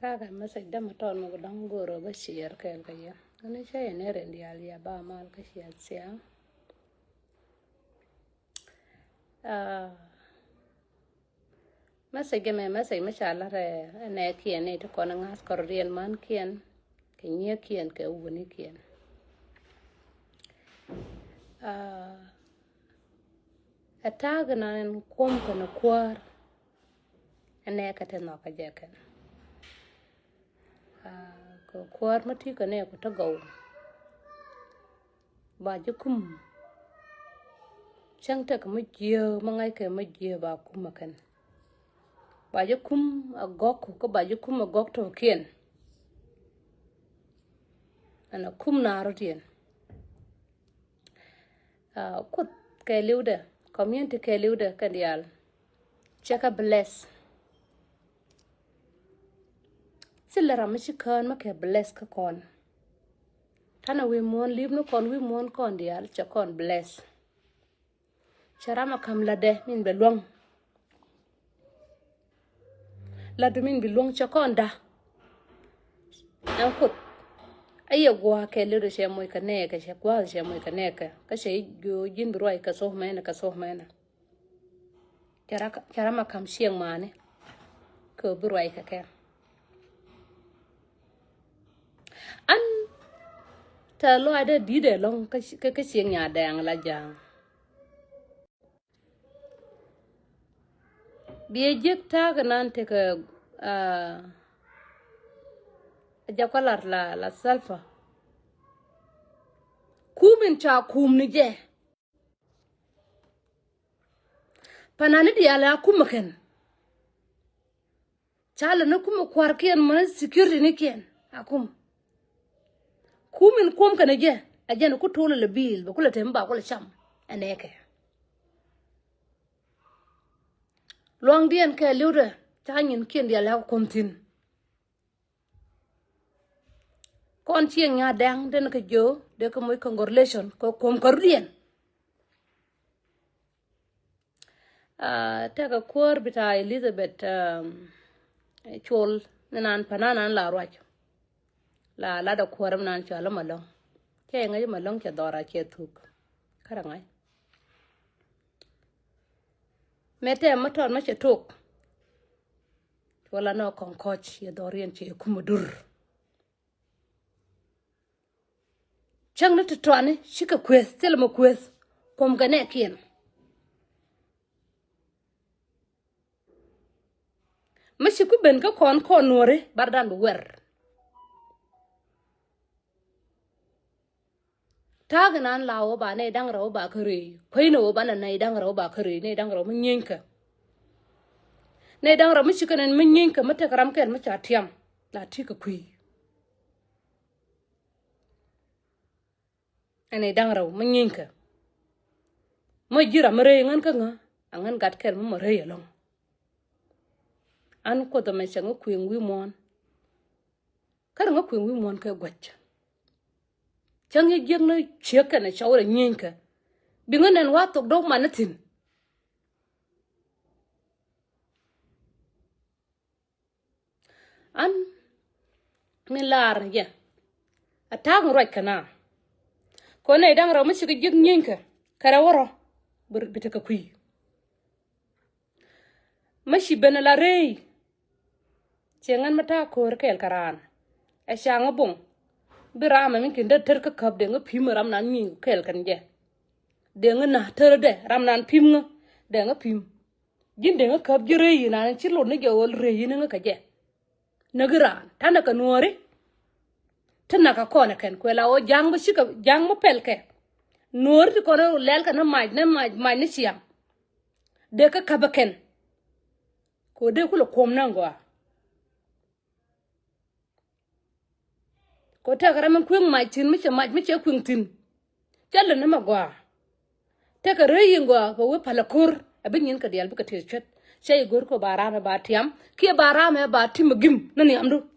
Taga message da maton mo dang goro ba share kel ka ya. Ani cha ne rendi alia ba mal ka share sia. Message me message mashallah re ne kien ne to kon ngas kor rien man kien. Ke nye kien ke woni kien. Ataga na en kom kana kwar. Ane ka te no ka jeken. Ko kwar mati ka ne ko ta gaw. Ba jukum. Chang ta ka mujio mangai ka mujio ba kuma kan. Ba jukum agok ko ba jukum agok to kien. Ana kum na rotien. Kut ka liuda community ka liuda ka dial. Chaka bless. Sila ramishi kan ma ka bless ka kon. Tana we mon live no kon we mon kon dial cha kon bless. Charama kam lade min belong. Lade min belong cha kon da. Kut aya gwa ke liuda she moy ka ne ka she gwa she moy ka ne ka she go jin broi ka so mena. Charama kam sieng mane ko broi ka ke. An ta lo ada di de long ka sieng nya dang la jang. Biye jek ta ganan te ka jakolar la salfa. Kumin cha kum ni je. Panani di ala kumaken. Chala na kuma kwarkian man security ni kien akum. Kumin kum kana je ajana ku tole le bil ba kula temba kula cham aneke. Long dien ke liude chanyin kien di ala kumtin. Kon chieng nya dang den ka jo de ko moy congratulation ko kom korien. Taka kwar bita Elizabeth chol nan pananan la rwach. La da kwaram nan chala malong. Ke ngai malong ke dora ke thuk. Karangai. Mete maton ma che tok. Wala no kon coach ye dorien che kumudur. Chang na tutwane shika kwes tela mo kwes kom gane kien. Mashi ku ben ka kon nore bardan bu wer. Taganan lawo ba ne dang rawo ba kare. Koino ba na ne dang rawo ba kare ne dang rawo munyenka. Ne dang rawo mishi kanan munyenka mata karam ken macha tiam. La tika kui. Ane dang rawo munyenka. Mo jira mare ngan ka nga angan gat ken mo mare yalong. An ko to me chango kuin wi mon. Kar ngo kuin wi mon ka gwach. Changi jeng no cheka na shawra nyenka. Bingon en wa tok dog manatin. An milar ya. Atang roi kana. Ko ne dang raw mishi jeng nyenka. Kara woro bur bitaka kui. Mashi benala rei. Chengan mata kor kel karan. Shanga bong. Birama min kin da terka kap de nga pim ram nan mi kel kan je. De nga na ter de ram nan pim nga de nga pim. Jin de nga kap jire yi nan chi lo ne ge wol re yi nga ka je. Nagira tana ka nuore. Tana ka kona ken kwela o jang ba shika jang mo pel ke. Nuor ti kono lel ka na maj ne siam. De ka kabaken. Ko de ku lo kom nangwa. Ko ta karaman kweng mai tin mi che kweng tin. Challa na magwa. Ta ka reyin gwa ko we palakur abin yin ka dial bi ka te chet. Shay gor ko barama ba tiam, ki barama ba timgim nani amdu.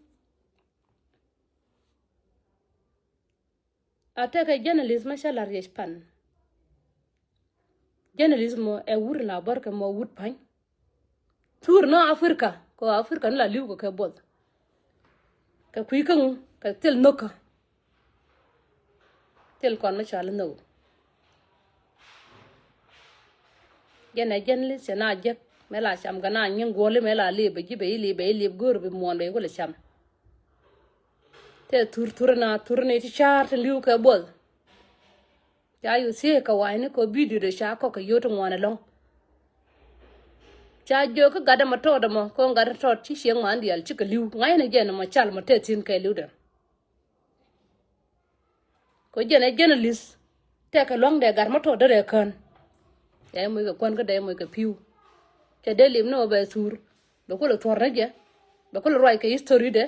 Ata ka journalism shala respan. Journalism e wur la barka mo wut pan. Tur no Afrika ko Afrika la liu ko ke bod. ka kui kung ka til noka til kon ma chal no jena jenli sena jek mela cham gana nyin gole mela li be jibe li gor be mon be gole cham te turne ti char te liu ka bol ya yu se ka wani ko bidu de sha ko ka yoto ngwana long cha jo ka gada ma to da mo ko ngada to ti sheng man dial chi ka liu ngai na jena ma chal ma te tin ka liu da ko jena lis te ka long de gar ma to de kan ya mo ka kon ka de mo ka piu te de lim no be sur be ko lo tor na je be ko lo roi ka history de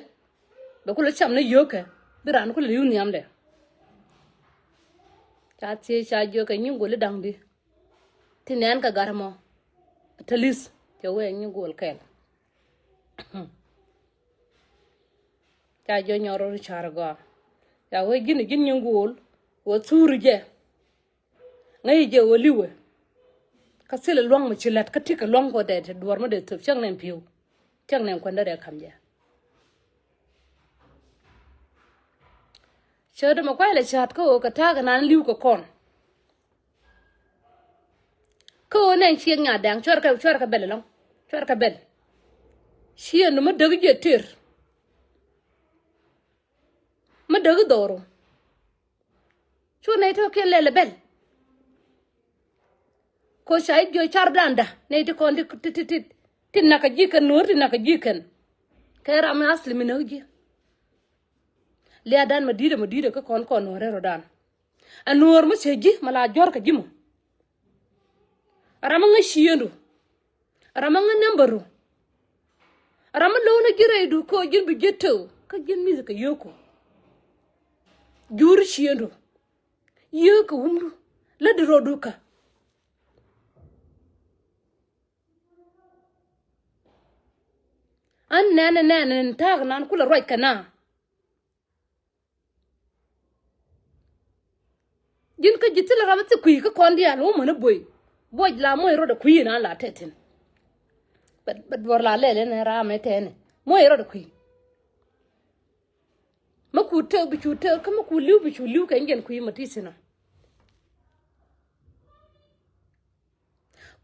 be ko lo cham na yo ka bi ran ko liu niam de cha ti cha jo ka nyin go le dang di tinen ka gar mo talis te we nyin go kel cha jo nyoro char go ya we gin nyin go wo sur je ngai je wo liwe ka sele long ma chilat ka tika long go de duor ma de tup chang nem piu chang nem kwanda de kam ja chodo ma kwai le chat ko ka ta ga nan liu ko kon ko nen chieng nya dang chor ka bel long chor ka bel chien no ma de je tir ma de doro cho nei to ke le bel ko sai jo char danda nei to kon ti naka jikan nur ti naka jikan kera ma asli mi noji le dan ma dida ka kon no re rodan anur ma seji mala jor ka jimo arama nga shiendu arama nga nambaru arama lona giredu ko jin bi jetto ka jin music yoko jur shiendu yoko humdu la de roduka an nana tag nan kula roi kana jin ka jitila ramati kui ka kondi alo mana boy la moy roda kui na la tetin but bor la lele na rame tene moy roda kui maku te bi chu te ka maku liu bi chu liu ka ngen kui matisina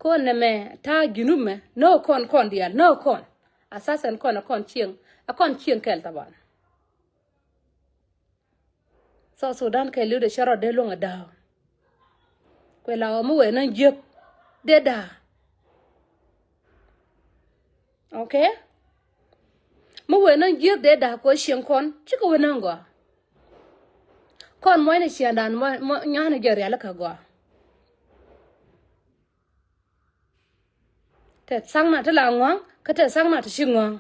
kon ne me ta ginu me no kon dial no kon asasan kon chieng kel taban so Sudan ke liu de sharo de longa da ko la mo we nan jek de da okay mo we nan jek de da ko chieng kon chi ko we nan go kon mo ne chiandan mo nyana jer ya la ka go te sang na te la ngwang ka te sang na te shingwang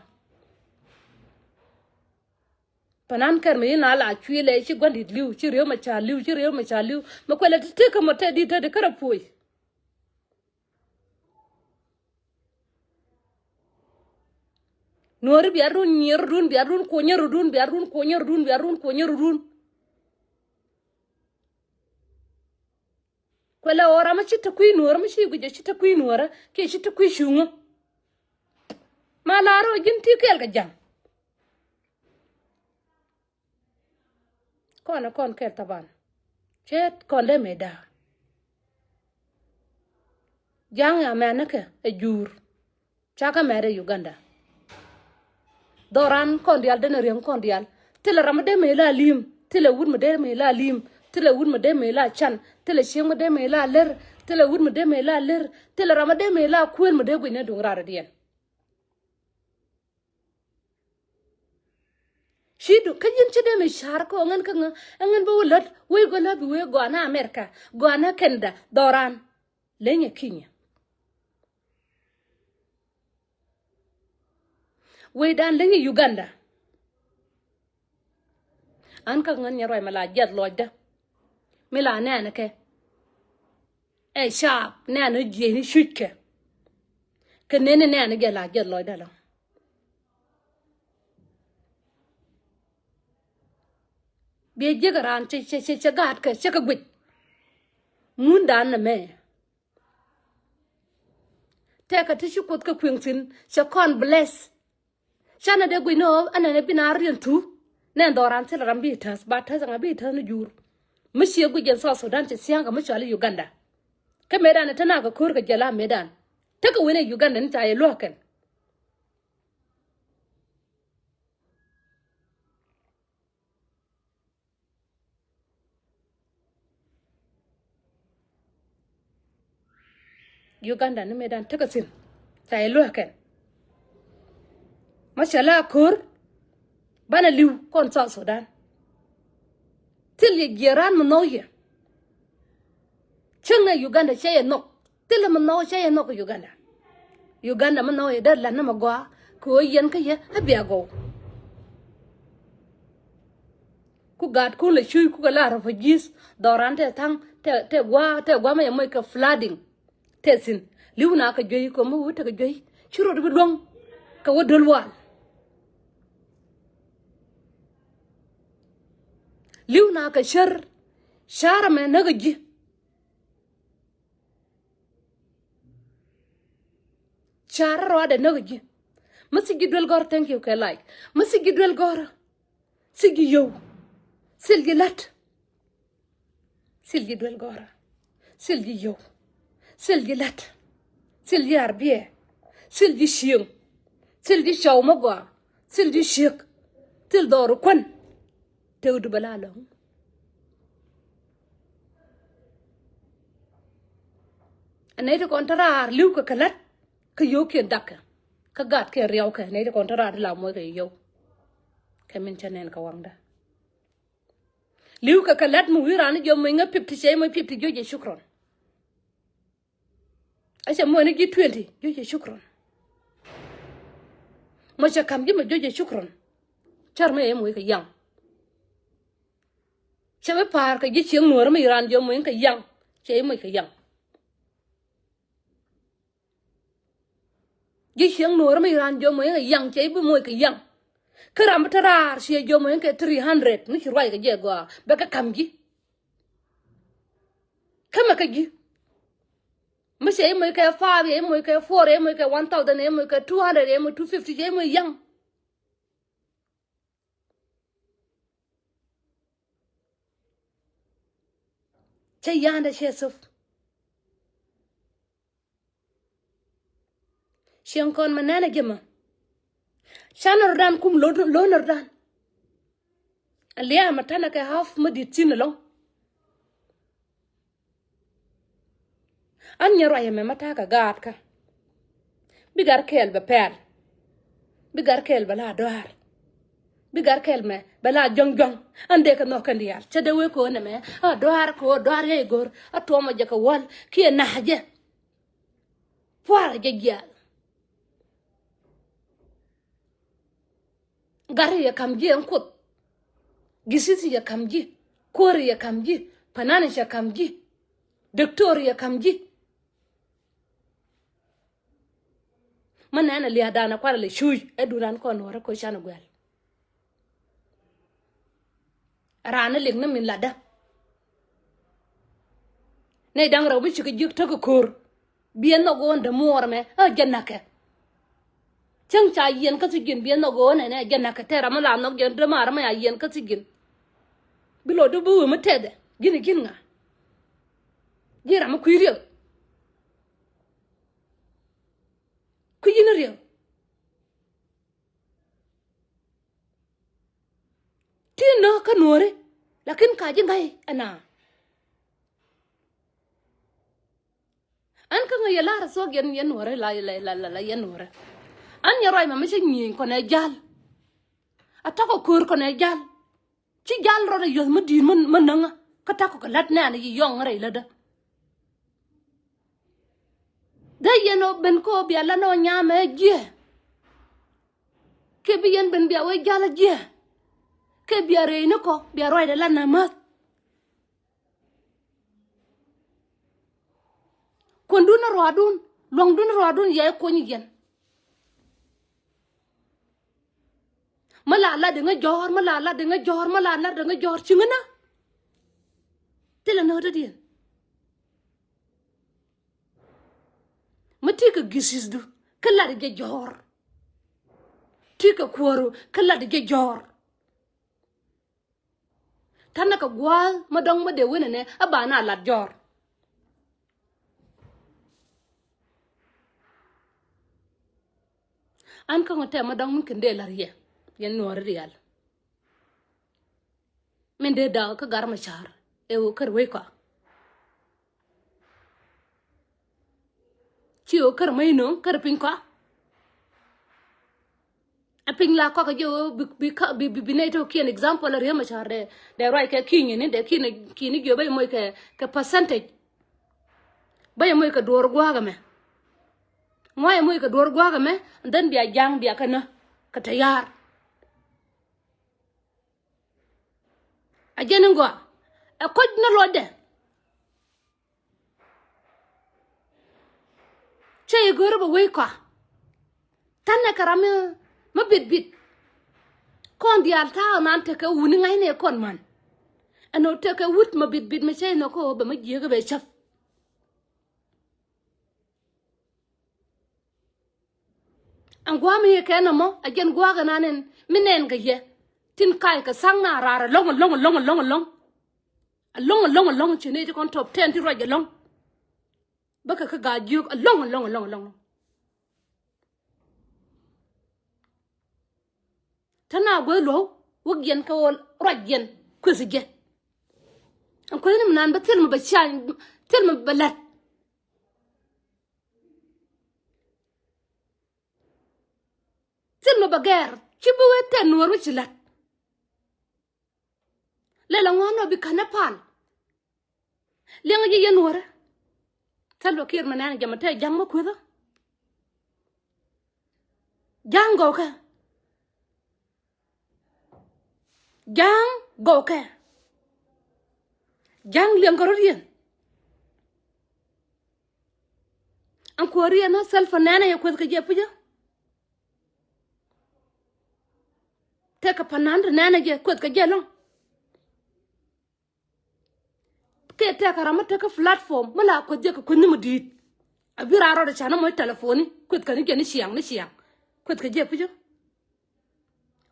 panan kar me na la chwile chi gondi liu chi rew ma cha liu ma ko la te ka mo te di te de kara pui nor bi arun nyer run bi arun ko nyer run bi arun ko nyer run bi arun ko nyer run ko la ora ma chi te kui nor ma chi guje chi te kui nor ke chi te kui shungu ma la ro jin ti kel ka jam kon kel taban chet kon de meda jang ya manaka e jur chaka mere Uganda doran kon dial de rem kon dial tele ramade me la lim tele wud me de me la lim tele wud me de me la chan tele sheng me de me la ler tele wud me de me la ler tele ramade me la kuel me de gwine dungra radien shidu kajin chede me shar ko ngan ka ngan bo lat we go la bi we go na America go na Canada doran lenye kinya we dan lenye Uganda an ka ngan nyaroi mala jet lojda mila nana ke e sharp nana je ni shukke ke nene nana ge la jet lojda la be jegaran che gat ke che ka gwit mun dan na me te ka tishu kot ka kwingsin che kon bless chana de gwino anane binarian tu nen doran sel rambi tas ba tas ngabi tas no jur mishi gu gen South Sudan ci sianga mishi ali Uganda ka medan tana ga kor ga jala medan taka wene Uganda ni taye loken Uganda ni medan taka sin taye loken mashala kor bana liw kon South Sudan til ye geran mo noye changa Uganda cheye no til mo no cheye no Uganda mo noye dar la na magwa ko yen ka ye abiago ku gad ku le chui ku la refugees dorante tang te gwa ma moy ka flooding tesin liwna ka joyi ko mo wuta ka joyi chiro do long ka wodol wal liwna ka shar me na gaji shar ro da na gaji masigi dol gor thank you ka like masigi dol gor sigi yow silgi lat silgi dol gor silgi yow silgi lat silgi arbie silgi shieng silgi shaw magwa silgi shek til doru kwan tewdu balalo anay to kontrar liw ka kalat ka yoke dakka ka gat ke riyaw ka nay to kontrar la mo ka yow kamin chanen ka wangda liw ka kalat mu wirani jom nga pipti sey mo pipti joje shukron acha mo ni gi 20 joje shukron mo cha kam gi mo joje shukron char me mo ka yang chame par ka gi chieng Nuer ma iran jom mo ka yang chey mo ka yang gi chieng Nuer ma iran jom mo ka yang chey bu mo ka yang karam tarar she jom mo ka 300 ni chirwai ka je go ba ka kam gi kama ka gi ma chey mo ka 5 mo ka 4 mo ka 1000 mo ka 200 mo 250 chey mo yang chey yanda she sof shen kon manana gema shanar dan kum lonar dan aliya matana ka half madi tinalo an nyaro ayame mata ka gat ka bigar kel be per bigar kel bala doar bigar kel me bala jongjong ande ka no kan diar chede we ko ne me doar he gor atoma je ka wal ki naje fara je gya gari ya kamji en kut gisisi ya kamji kori ya kamji panani ya kamji doktor ya kamji manana li adana kwala le shuj eduran ko no ko shana gwal rana lig na min lada ne dang raw bi ci juk to ko kor bien no go nda mor me a jannaka chang cha yen ka sigin bien no go ne jannaka tera mala no gen de mar ma yen ka sigin bilo do bu mu tede gini gin nga gira ma kuiriyo kuyina riyo tino ka Nuore lakin ka jingai ana an ka ngaya lara so gen yen Nuore la yen Nuore an yaroy ma mishin yin ko ne jal atako kur ko ne jal ci jal ro de yo mudi man nanga ka tako ka lat na ni yong re la da yeno ben ko bi ala no nyame je ke bi yen ben bi awe jala je ke bi are ni ko bi roy de la na ma kon dun ro adun long dun ro adun ye ko ni yen mala la de nga jor mala la de nga jor mala la de nga jor ci ngana tele no de dien mati ka gisis du kala de jor ti ka kworo kala de jor Tana ka gwal madong ma de wene ne abana lat jor. An ka ngote madong mun kende lariye yen Nuer real. Men de da ka gar ma char e wo kar we ka. Chi o kar mai no kar pin ka. A pin la ka jo bi ne to ki an example la ma char de right ka kinyi ne de kini gyo bay moy ka percentage. Bay moy ka dor gwa ga me. Moy moy ka dor gwa ga me dan biya jang biya kana ka tayar. A jenen go a koj na lode. Che goro ba we ka. Tanna karame ma bit kon di alta man te ka wuni ngai ne kon man ano te ka wut ma bit me che no ko ba ma je ga be chaf an gwa mi ke na mo a gen gwa ga nanen minen ga ye tin kai ka sang na rara long che ne kon top 10 ti roje long baka ka ga ju long tana gwe lo wugyen ka wol rojen kuzige an ko ni nan ba til mu ba chan til mu balat til mu bager ci bu wete Nuer wu ci lat le la ngono bi kana pal le nga ye Nuer tal ba kir manan jamata jang ma kuda jango ka jang go ka jang liang ko rien an ko rien na sel fa nana ya ko ka je puja te ka panand nana je ko ka je long ke te ka ramata ka platform mala ko je ko ni mudit abira ro da chana mo telefoni ko ka ni je ni siang ko ka je puja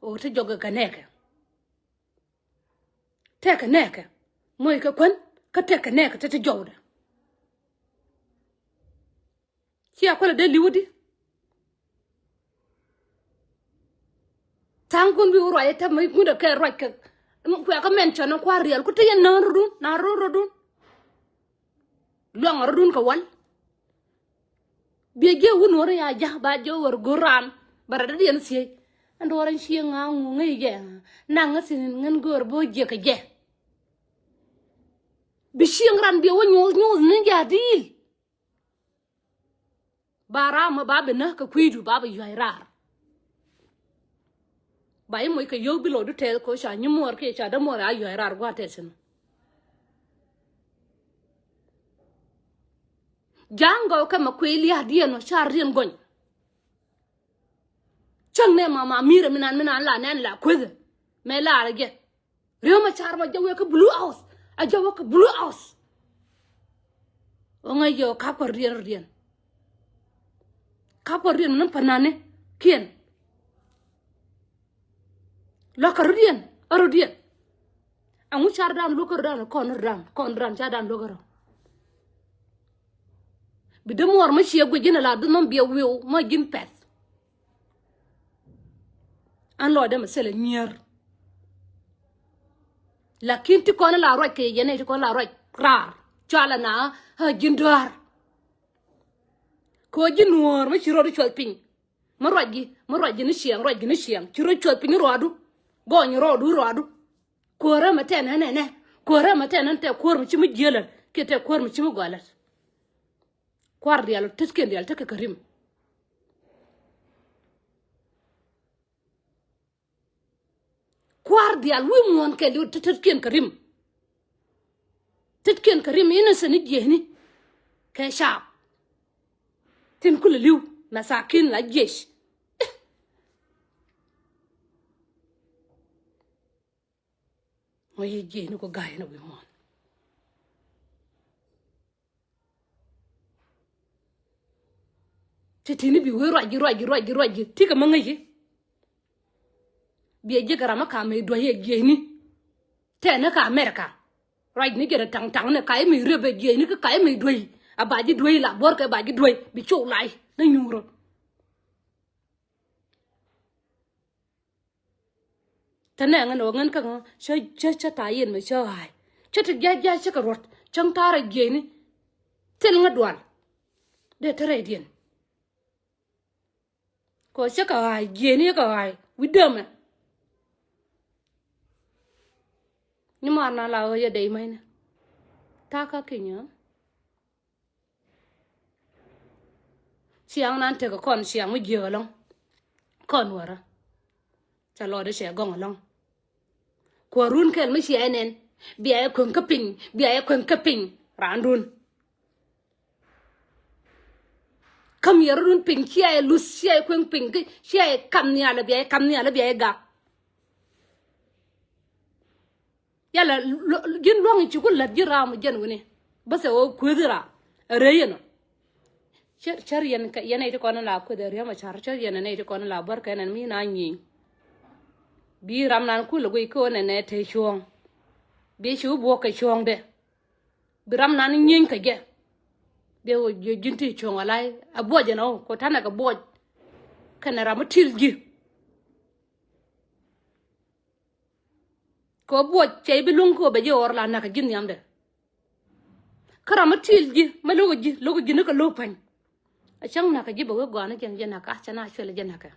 o te joga ka neka teka neka moy ka kon ka teka neka te jowda ci akola de liwudi tangun bi wuro ayta may gunda ka roj ka ko ka mention ko real ko te na rodun long rodun ka wal bi ge won wor ya ja ba jo wor goran bara da yen si andoran shi nga ngu ngai ge na nga sin ngan gor bo je ka je bishing ran bi wo nyu ni ja dil bara ma babe na ka kwidu baba yairar bai moy ka yo bilo du tel ko sha nyumor ke sha da mor a yairar gwa tesin jango ka ma kweli hadiya no sha rien gon chang ne mama mira minan la nan la kwede me la rage riyo ma char ma jawe ka blue house a jawa ka blue house o ngay yo ka por rien ka por rien nan panane kien la ka rien aro rien amu char dan lo ka dan kon ran cha dan lo ka bi de mor ma chi go jina la dum bi wiu ma jin pet an lo de ma sele nier lakin ti kon la ro ke yene ti kon la ro rar chala na ha jindar ko ji Nuer ma ci ro du chol pin ma roji ni siang ci ro chol pin rodu go ni rodu ko ra ma ten ne ko ra ma ten te ko mi ci mu jelal ke te ko mi ci mu golat kwar dial tesken dial te karim kwar dial wi mon ke lu tesken karim ina sani jehni ke sha tin kula liw masakin la jesh mo ye jehni ko gaay na wi mon titini bi we roji tika mangayi bi je garama ka me doye jehni te na ka America right ni gera tang ne kai mi rebe je ni ka kai mi doi abaji doi la bor ka baji doi bi chu lai na nyuro tane ngano ngan ka cha ta yin me cha hai cha ta ja cha ka rot chang ta ra je ni tel ngadwan de tare dien ko cha ka hai je ni ka hai widam ni ma na la ya dei mai na ta ka kinya siang nan te ka kon siang mu je long kon wara cha lo de se gong long ko run kel mi si enen bia kon kaping bia kon kaping randun kam yer run ping chia lu sia kon ping ki sia kam ni ala bia ga yala gin long ci ko la jiram jen woni ba se o kudira reyeno char yen ka yen ite kono la ko de rema char yen ne ite kono la bar ka nen mi na nyi bi ram nan ku lo ko ne te chong bi chu bo ka chong de bi ram nan nyin ka ge de o jinti chong alai aboje no ko tana ka boj kana ram tilgi ko boj chei bi lung ko be jor la na ka gin yam de kara ma tilgi ma logo ji ne ka lo pan a chang na ka ji bo go na ken jena ka chana chele jena ka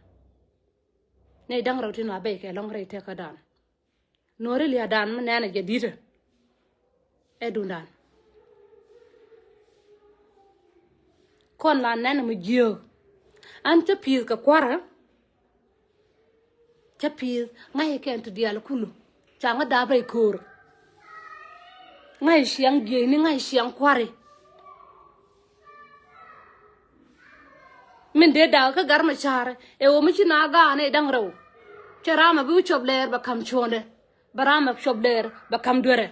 ne dang rawti na be ke long re te ka dan nore li dan ma nana je dite e dundan kon la nana mu jiyo an ta pi ka kwara ta pi ngai ken to dial kulu changa da bai kur ngai siang ge ni ngai siang kware min de da ka gar ma char e o mi na ga ne dang raw chara ma bu chob ler ba kam chonde barama chob ler ba kam dore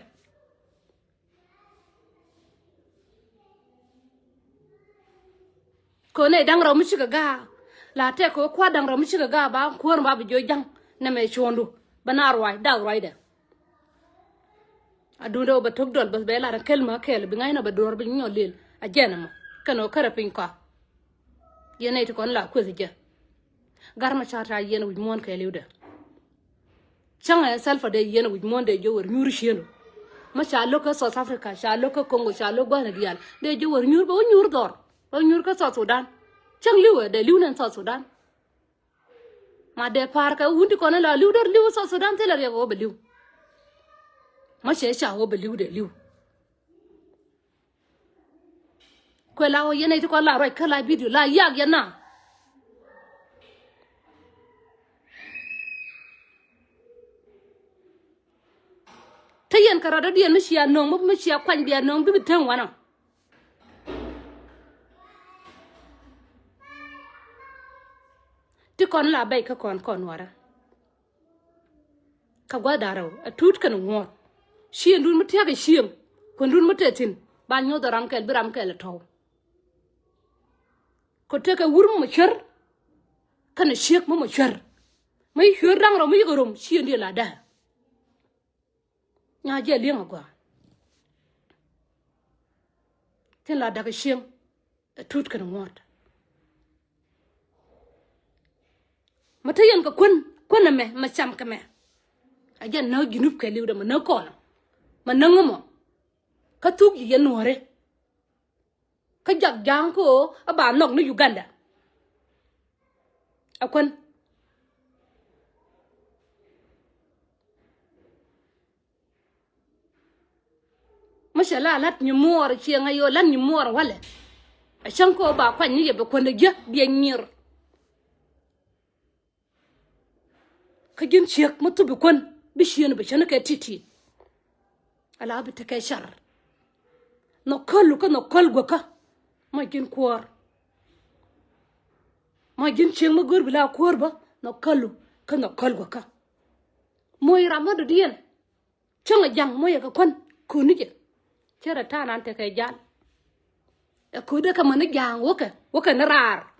ko ne dang raw mi ga la te ko kwa dang raw mi ga ba ko ba bi jo jang na me chondu banar wai da wai da adundo ba tok dol ba be la kelma kel bi ngay na ba dor bi nyolel a jenama kano karapin ka yene to kon la ko je garma chata yene wi mon ke liwde changa salfa de yene wi mon de jowor nyuri sheno ma cha lo ka South Africa cha lo ka Congo cha lo gwana dial de jowor nyur ba nyur dor ba nyur ka South Sudan chang liwe de liwnen South Sudan ma de par ka wundi kon la liwdor liw South Sudan te la rego be liw ma che cha wo be liw de liw ko la o yene to ko la roi kala video la yag yana tayen karada dien mi sia nong mo mi sia kwan bia nong bi tan wana ti kon la bay ka kon wara ka gwa daraw a tut kan ngot shien dun mi tiaga shiem kon dun mi tetin ba nyo daram kel biram kel taw ko te ka wurum mo cher kan shek mo cher mai hyor dang ro mi gorom shien di la da nya je liang agwa tin la daga shiem tut kan ngot mata yan ka kun me ma cham ka me ajan na ginup ka liwda ma na kono ma nangamo ka tuk yi Nuer ka jak jang ko aba nok no Uganda akon mashala lat ni mor chi ngayo lan ni mor wala a shanko ba kwan ni yebe ko na je bi nyir ka gin chek mutu bi kon bi shien bi chana ka titi ala bi ta kai shar no kolu ka no kol go ka ma gin kwar ma gin chek ma gor bila kwar ba no kolu ka no kol go ka moy ramadu dien changa jang moy ka kon ko ni je chera ta nan te kai jal e ko de ka man jang woka na rar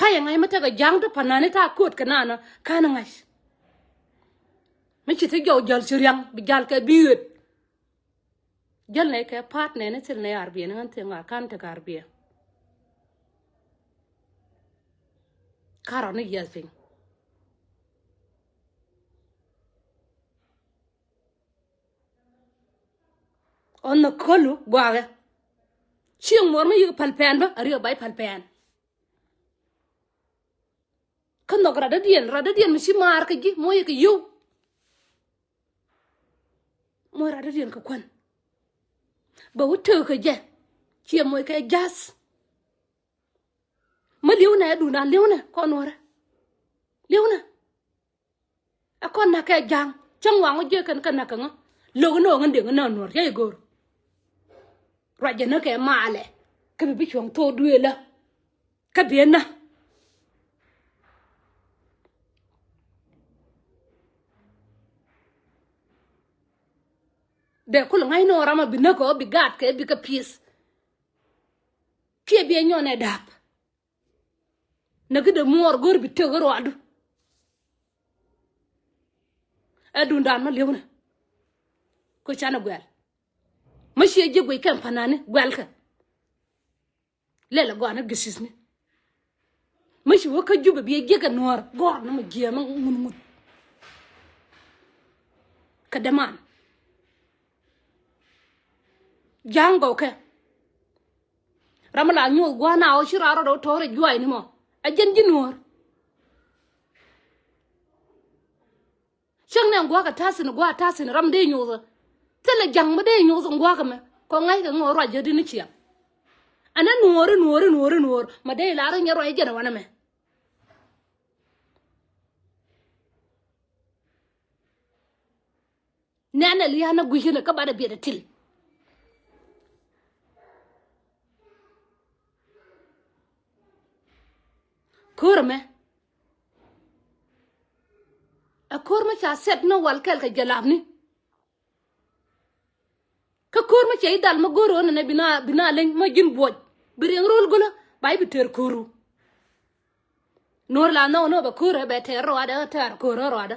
kaya ngai mata ga jang to panane ta kot kanana kana ngai mi chi te jo jal chiryang bi jal ka biut jal ne ka pat ne ne til ne arbi ne ngante ngar kan te arbi karo ne yasing on no kolu gwaga chiang mor ma yu palpen ba ari bai palpen kan no rada dien mi si mar ka gi moy ka yu mo rada dien ka kwan ba wuto ka je chi moy ka jas ma liu na du na liu na ko nora liu na a kon na ka jang chang wang je kan na ka ngo lo no ngan de no nor ye gor ra je na ka ma le ka bi chong to duwe la ka bi na de kul ngai no rama bi na ko bi gat ke bi ka peace ke bi nyone dap na gida mor gor bi te gor wadu adu ndan ma lewna ko chana gwel ma shi je goy kan panane gwel ka lela gwana gisis ni ma shi wo ka juba bi je ka nor gor na ma je ma mun ka daman jango ke ramala nyu gwana o shiraro do tore juai ni mo a jen jinor chang na gwa ka tasin ram de nyu tele jang ma de nyu gwa ka me ko ngai ka ngoro je di ni chia ana nuor ma de la ra nyaro e jena wana me nana liana guhina ka bada bi da til kurme a kurme cha set no wal kel ka jalabni ka kurme cha idal ma goro na bina len ma jin boj bireng rol gola bay bi ter kuru nor la no ba kure be ter ro ada ter kuru ro ada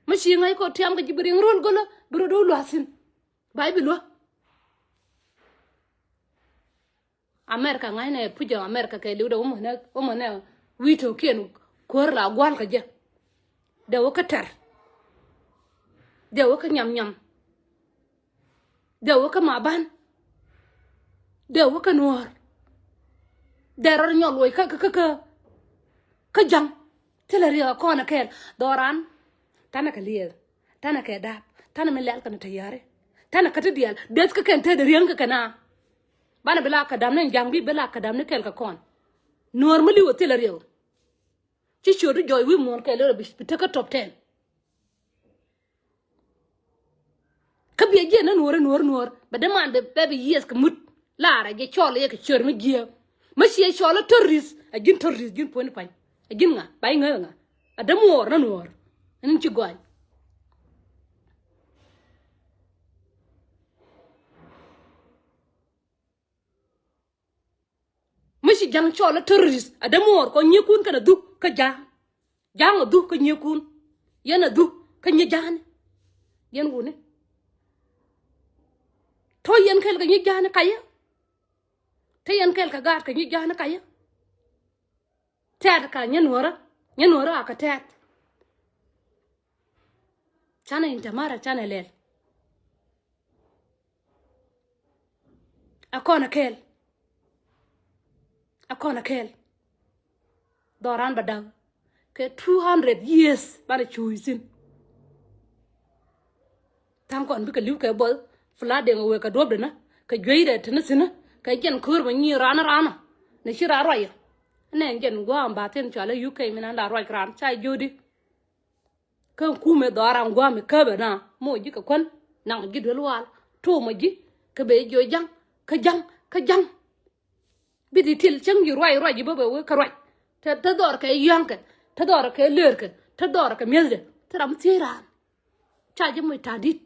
ma shi ngai ko tiam ka bireng rol gola biro do lasin bay bi lo America ngai ne puja America ke liuda o mo ne wito ken kor la gwal ka je de wo ka tar de wo ka nyam de wo ka maban de wo ka nuor de ro nyol wo ka jang telari ko na kel doran tana ka lier tana ka dap tana me lel ka na tayare tana ka tidial des ka ken te de riang ka na bana bela ka dam ne jang bi bela ka dam ne kel ka kon normally wo telari ci chodu joy wi mon kel ro bi te ka top 10 ka bi je na nuor ba de man be baby yes ka mut la ra je chole ye ka chor mi je ma shi chole terrorist gin pon pan a gin nga bay nga a de mor na nuor nin ci goy ma shi jang chole terrorist a de mor ko nyekun ka du ka jang du ka nyekun yana du ka nyejan yen wune to yen kel ka nyejan kaya te yen kel ka gar ka nyejan kaya tat ka nyenora aka tat chana intamara chana lel akona kel doran badang ke 200 years bana chuisin tam kon bi ka liu ka bol fla de we ka dob de na ka joide tena sina ka jen kur ba ni rana ne shira roya ne jen go am baten chala uk mina la roy kran chai jodi kan kume doran go me ka ba na mo ji ka kon nang ji de wal to mo ji ka be jo ka jang bi di til chang yu roy ji ba we ka roy ta dor ka yanka ta dor ka lerka ta dor ka melde tram tiran cha ji mo ta dit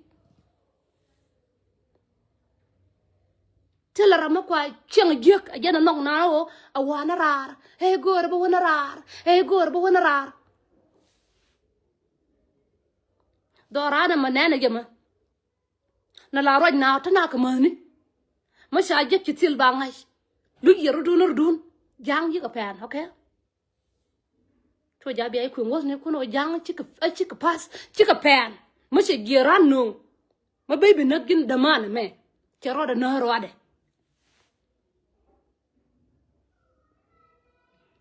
tela rama kwa cheng jek ajana nong na o awana rar he gor bo wana rar he gor bo wana rar dorana manana jama na la roj na tana ka mani ma sha jek ci til ba ngai lu yeru dunur dun jang yi ka pan okay to ja bi ay ku ngos ne kuno jang ci ka pas ci ka pan ma se geran no ma baby nagin da man me ci roda na roade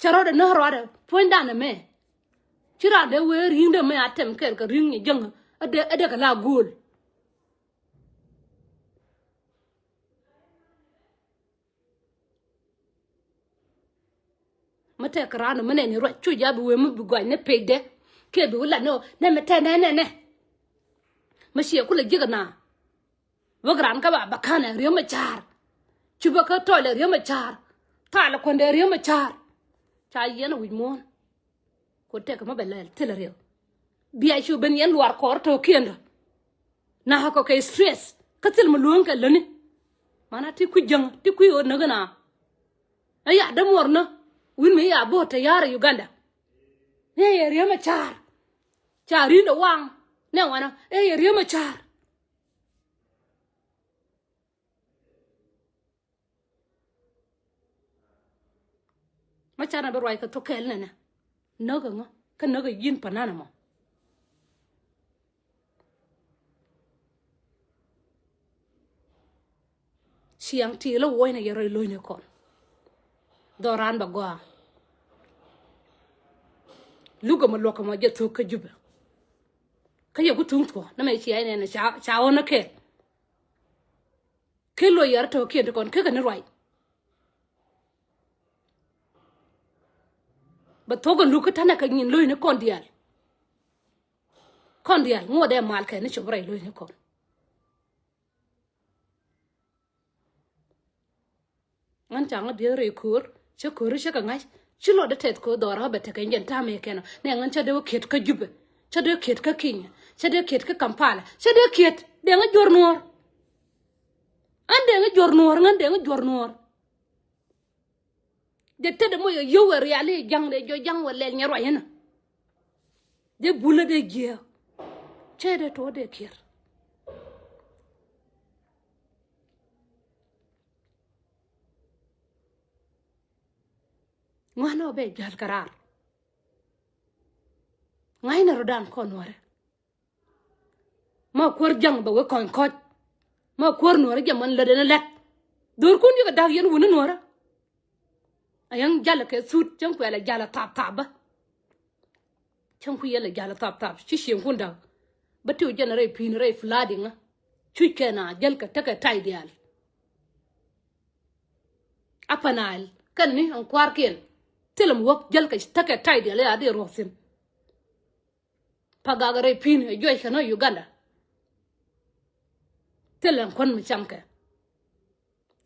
charo de no roade poinda na me chira de we ring de me atem ker ka ring ni jeng ade ka la gol mate krano mene ni ro chu ja bu we mu bu gwa ne pegde ke bi wala no ne mete ne ma shi ku le jiga na wagran ka ba bakana riyo ma char chuba ka to le riyo ma char ta la konde riyo ma char cha yena wi mon ko te ka ma belal tele riyo biya shu ben yen war kor to kenda na ha ko ke stress ka til mu luon ka lani mana ti ku jang ti ku yo na gana aya da morna win me ya bo ta yara Uganda ne ya riyo ma char chari no wang ne wana ya riyo ma char ma chana be roi ka to kel na no ga ngo ka no ga yin panana mo siang ti lo wo na yero lo ne kon doran ba go lugo ma lokko mo je to ka juba ka ye ku tung ko na me chi ai ne cha ona ke lo yar to ke de kon ke ga ne roi ba to go lu ka tana ka nyin lo ne kon dial ngo de mal ka ne chobrai lo ne kon ngan changa de re kur che kur che ka ngai chilo de tet ko dora ba te ka nyen ta me keno ne ngan cha de ket ka jube cha de ket ka Kenya cha de ket ka Kampala cha de ket de nga jor nor an de nga jor nor ngan de nga jor nor de te de mo yo wer ya le jang de jo jang wa le nyaro yana de bula de gia che de to de ker ngano be gal karar ngai na rodan ko nore ma kor jang ba we kon ko ma kor nore jaman le de let dur kun yu ga dag yen wona nore ayang jala ke sut jang ko la jala tap ba jang ku yela jala tap chi shen kun dag ba tu genere pin re flooding chu kena jal ka taka tai dial apanal kan ni an kwar ken telam wok jal ka taka tai dial ya de rosin pagagare pin e joy kana Uganda telam kon mi chamke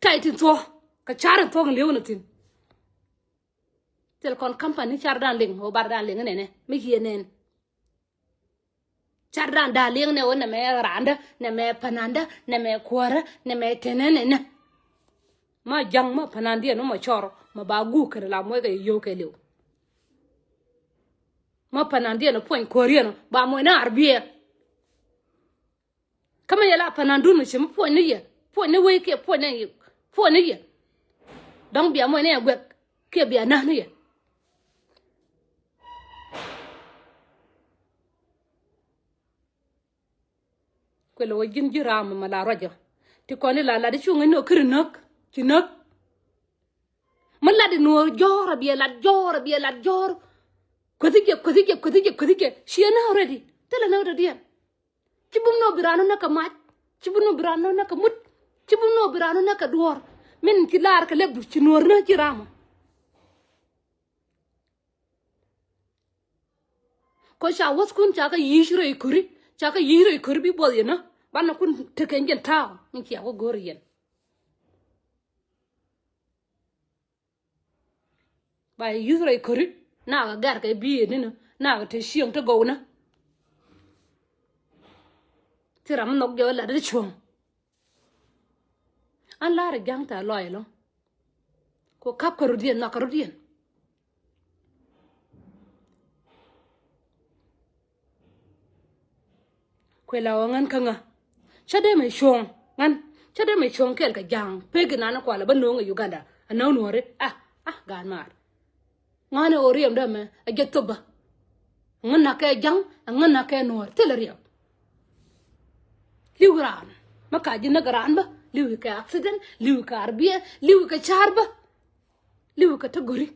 tai tin to ka charan to nglew tin tel kon company chardan ling ho bardan ling ne mi hienen chardan da ling ne wona me randa ne me pananda ne me kwara ne me tenene ne ma jang ma panandi no ma choro ma ba gu kere la mo ga yo ke lew ma panandi no point koreano ba mo na arbie kama yala panandu no chim point ne we ke point ne ye dong bia mo ne gwek ke bia na ne ye kwelo wajin jiram ma la rojo ti koni la de chunga no krinak kinak mala de no jora bia la jor ko dige shiena already tele na already cibum no birano na ka mat cibum no birano na ka mut cibum no birano na ka dor min ki lar ka lebu ci nor na jirama ko sha was kun cha ka yishre kuri cha ka yire kuri bi bol yena ban kun teken jen taw min ki ko gor yen ba yire kuri na ga gar ka bi ni na ga te shiong to go na tiram nok jo la de chong an la re gang ta loy lo ko kap ko rudien na ko rudien ko la wangan kanga chade me shong ngan chade me shong kel ka jang pegina na kwala bano nga Uganda anaw nuore gan mar ngane oriem da me a getto ba ngana ka jang ngana ka nuor telerio liwran maka jinna garan ba liwi ka accident liwi ka arbia liwi ka charba liwi ka tagori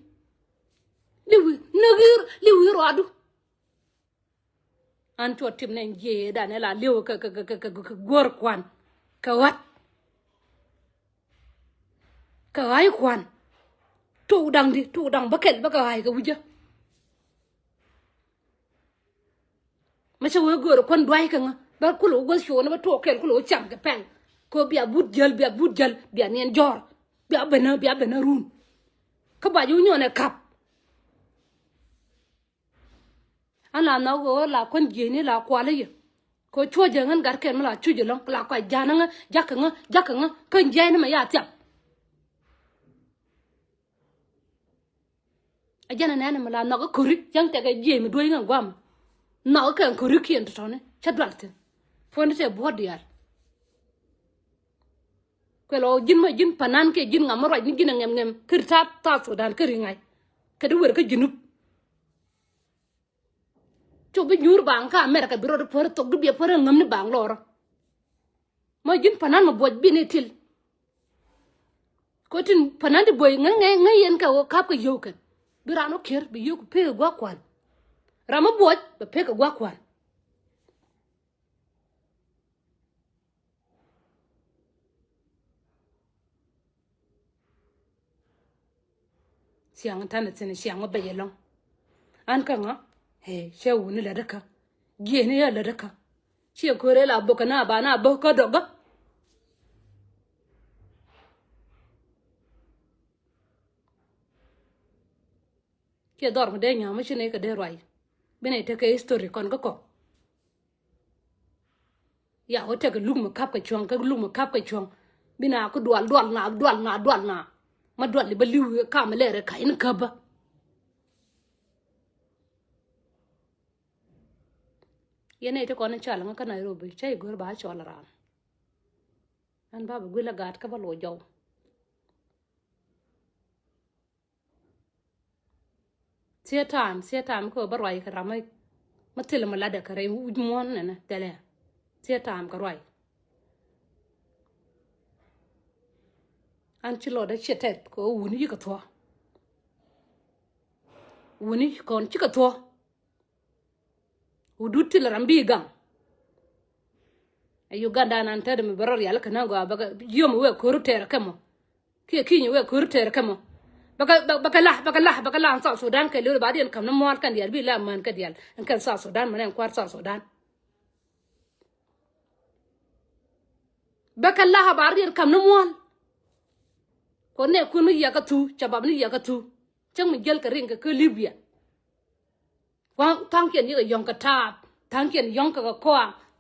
liwi nagir liwi radu an to tim nen je da ne la liwi ka gor kwan ka wat ka ai kwan tu dang baket ba ka ai ka wuja ma se wo gor kwan dwai ka nga ba kulo go sho na ba to kel kulo cham ka pen ko bia but jal bia nen jor bia bena run ka ba yu nyo ne kap ana na go la kon je ni la kwa le ko cho je ngan gar ken la chu je long la kwa jana nga jakka nga kan je ni ma ya tiap a jana na ma la na ko kuri jang te ga je mi do ngan gwam na ko kan kuri kien to ne chadwalte fonde te bodial ko lo jin panan ke jin ngam ro ni jin ngem kirta ta Sudan kiri ngai ka du wer ka jinup cho bi nyur bang ka America biro de por to bi por ngam ni bang loro ma jin panan ma boj bi ne til ko tin panan de boy ngai yen ka o kap ka yo kan bi rano ker bi yo pe gwa kwan rama boj be pe ka gwa kwan siang tan ne siang ba yelong an ka nga he she wuni la daka gene ya la daka she kore la boka na ba na boka doga ke dor de nya ma shine ka de roi bene te ka history kon ga ko ya ho te ka lum kap ka chong ka lum kap ka chong bina ko dual na ma dual li ba liu ka ma le re ka in ka ba yene te kono chala nga ka Nairobi chay gor ba chola ran an baba gwila gat ka balo jaw sietam ko barwai ka ramai matil malada ka re mon na tele sietam ka rwai an chilo da chetet ko wuni ka to wuni kon chika to udutil rambi gang Uganda nan tade mi baror yalla kana go baga yom we ko ruter kamo kinyi we ko ruter kamo baka la sa Sudan ka le ba den kam na mol kan dial bi la man ka dial en kan sa Sudan man kwar sa Sudan baka la ha bar den kam na mol ko ne ku nu ya ka tu chabab ni ya ka tu chang mi gel ka ring ka Libya wa tang kien ni yong ka tap tang kien yong ka ko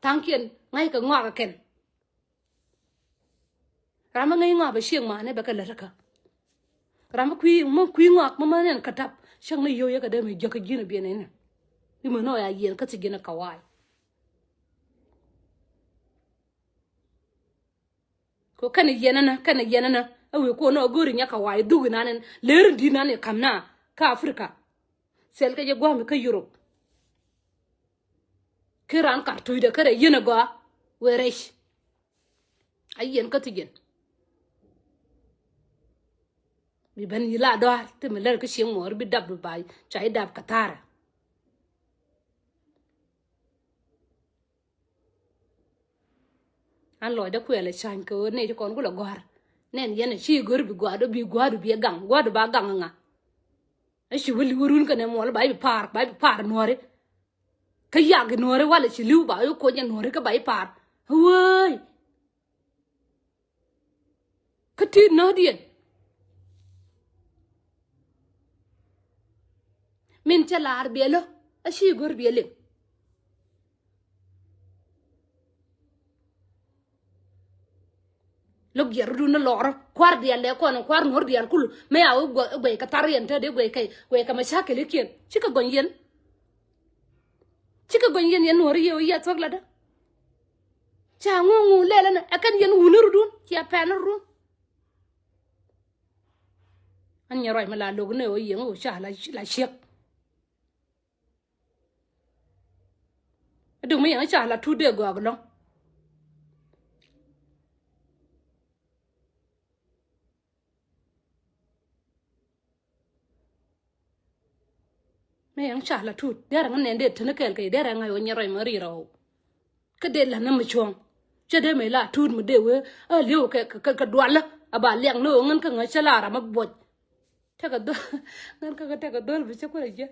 tang kien ngay ka ngwa ka ken rama ngay ngwa ba siang ma ne ba ka la ka rama kui ngwa ma nen ka tap shang ni yo ya ka de mi jaka gina bi ne ni mo no ya yen ka tigina ka wai ko kana yenana awe ko no gori nya ka wai dugu nanen ler di nanen kamna ka Afrika sel ka je gwa mi ka Europe kiran ka tuide kare yena go weresh ayen ka tigen bi ban yila do te me ler ka shing mor bi dab bai chai dab katara an lo da kwele chan ko ne ko kon gulo gwar nen yena chi gor bi gwado bi gang gwado ba gang nga a shi wuli wurun ka ne mol bai par nore ka yag nore wala chi liu ba yo ko nya nore ka bai par woi ka ti no dien min chalar belo a shi gor bele lo ger du na loro kwar dial le ko no kwar nor dial kulu me ya gwe ka tarien te de gwe ka mashakil kien chika gonyen yen nor ye ya tok la da cha ngu le la na akan yen wunur dun ya panur dun an nyaroi mala log ne o yen o sha la shek du me yan sha la tu de go aglo me yang sha la tu dera ngane de tene kel ke dera ngai o nyaroi mari ro ka de la na mu chong che de me la tu mu de we a liu ka dwala aba liang no ngan ka nga chala ra ma boj ta ka do ngan ka ta ka dol bi che ko je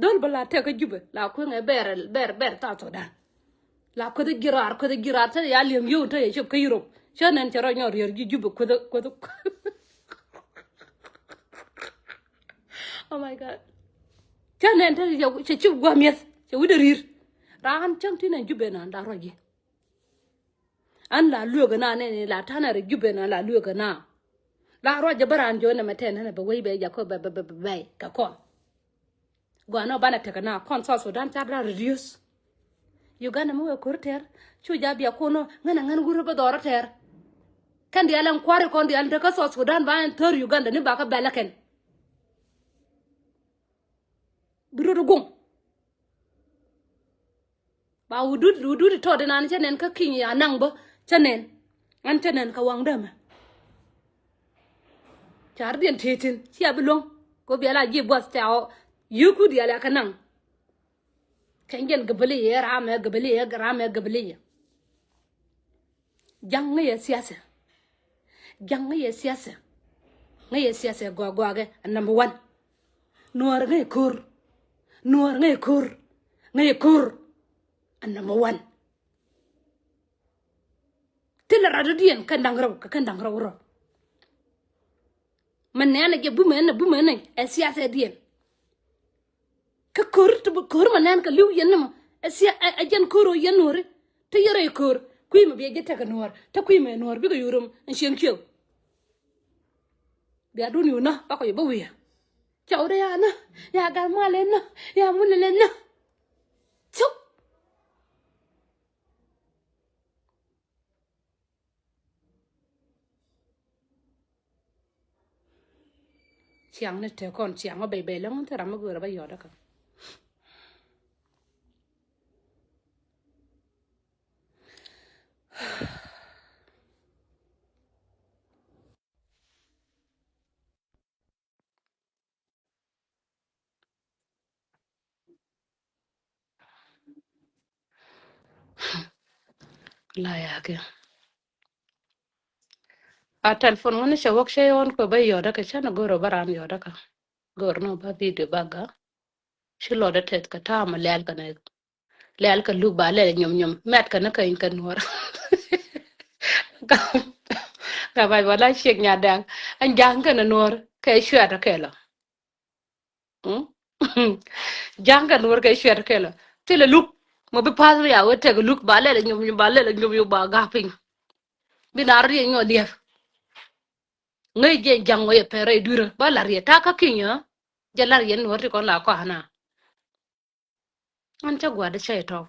dol bala ta ka jube la ko ngai ber ta to da la ko de girar ta ya liam yo ta ye chop ka yuro che nen che ro nyor yer ji jube ko oh my god cha nen ta ya che chu gwa miet che wi de rir ran chang ti nen jube na da ro ji an la luo ga na ne la ta na re jube na la luo ga na la ro ja baran jo na meten na ba wei be ja ko ba ka ko gwa no bana te kana kon so Sudan cha da reduce Uganda mo ko ter chu ja bia ko no ngana ngan guru ba dora ter kan dia lan kware kon dia ta ka so Sudan ba en ter Uganda ni ba ka belaken buru gum ba wudut to de nan chanen ka kin ya nang bo chanen an chanen ka wang dama char dien tetin sia bilong ko biala ji bos chao yuku dia la kanang kengen gabali ya rame gabali ya rame gabali ya jang ya siasa ngaya siasa gwa ge number 1 nuar ngay kur number 1 tela radien kandang raw man nana je bumen siasa dien ka kur manan ka liu yen ma sia ajan kuro yen nore te yere kur kui ma biye jeta ka nor ta kui me nor bi ko yurum en shen kyo bi adun yu na ba ko ba wiya chaw de ya na ya ga ma le na ya mu le na chuk chiang ne te kon chiang ma be lang te ram go ra ba yo da ka la ya ke a telefon ngone she wok she on ko ba yo da ka chana go ro baran yo da ka gor no ba video baga shi lo da tet ka ta ma lel ka na lel ka lu ba le nyom met ka na ka in kan war ka bai wala shek nya dang an jang ka na nor ka shwa da ka la jang ka nor ka shwa da ka la te le luk mo be pas ya wo te luk ba le nyom ba le nyom ba ga pin bi na ri nyo dia ngai je jang wo ye pere dura ba la ri ta ka kinya jalar yen nor ti kon la ko hana an cha gwa da che to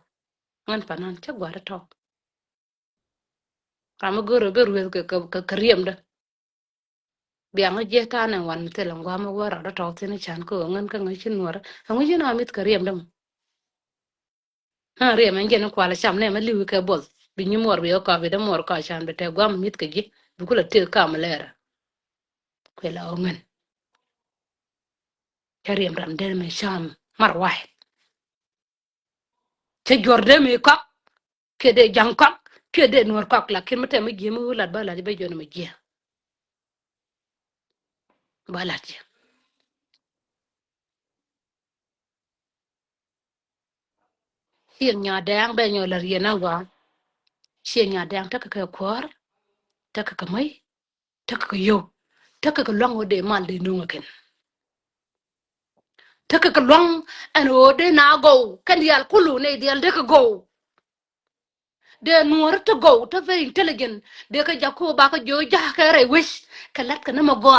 ngan panan cha gwa da to kama goro be ruel ka riem da biang je ta nan wan te lang wa ma wara da taw tene chan ko ngan ka ngai chin wara ngai jina amit ka riem dam ha riem en jena kwala cham ne ma liwi ka bol bi ni mor bi ka bi da mor ka chan be te gwa mit ka ji bu kula te ka ma lera ko la ngan ka riem ram de me sham mar wai te jorde me ka ke de jang ka ke de nor ka la kin mate me ji mu la ba la be jona me ji ba la ji yin nya dang be nyo la riena wa shin nya dang ta ka kwar ta ka mai taka ka yo taka ka long ode mal de nunga ken taka ka long an ode na go kan dial kulu ne dial de ka go de Nuer to go to very intelligent de ka jako ba ka jo ja ka re wish ka lat ka na ma go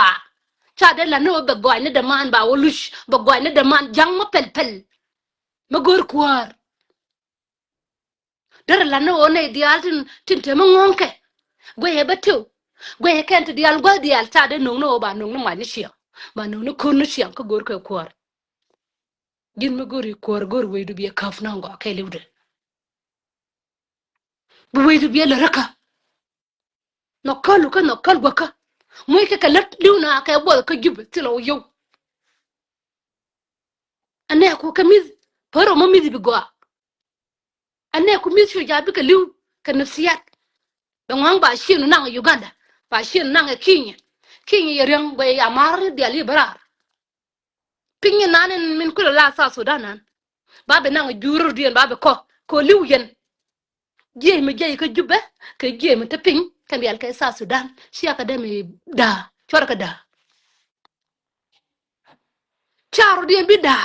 cha de la no be go ne de man ba wolush ba go ne de man jang ma pel pel ma gor kwar der la no ne dial tin te ma ngonke go he betu go he kent dial go dial cha de no ba no ma ni sia ba no ko no sia ka gor ka kwar gin ma gori kwar gor we du bi kaf na ngo ke liwde bu we du bi la raka no kalu ka no kal go ka moy ka lat liwna ka bol ka jub tilo yow ane ko kamiz paro mo mizi bi goa ane ko mizi jabi ka liw ka nafsiyat ngang ba shinu nang Uganda ba shinu nang Kenya yerang ba ya mar di ali barar pinyi nanen min kula la sa Sudan ba be nang juru dien ba be ko liw yen je mi je ka jubbe ka je mi ta pin kan yal ka sa Sudan shi aka da mi da chor ka da charo dien bi da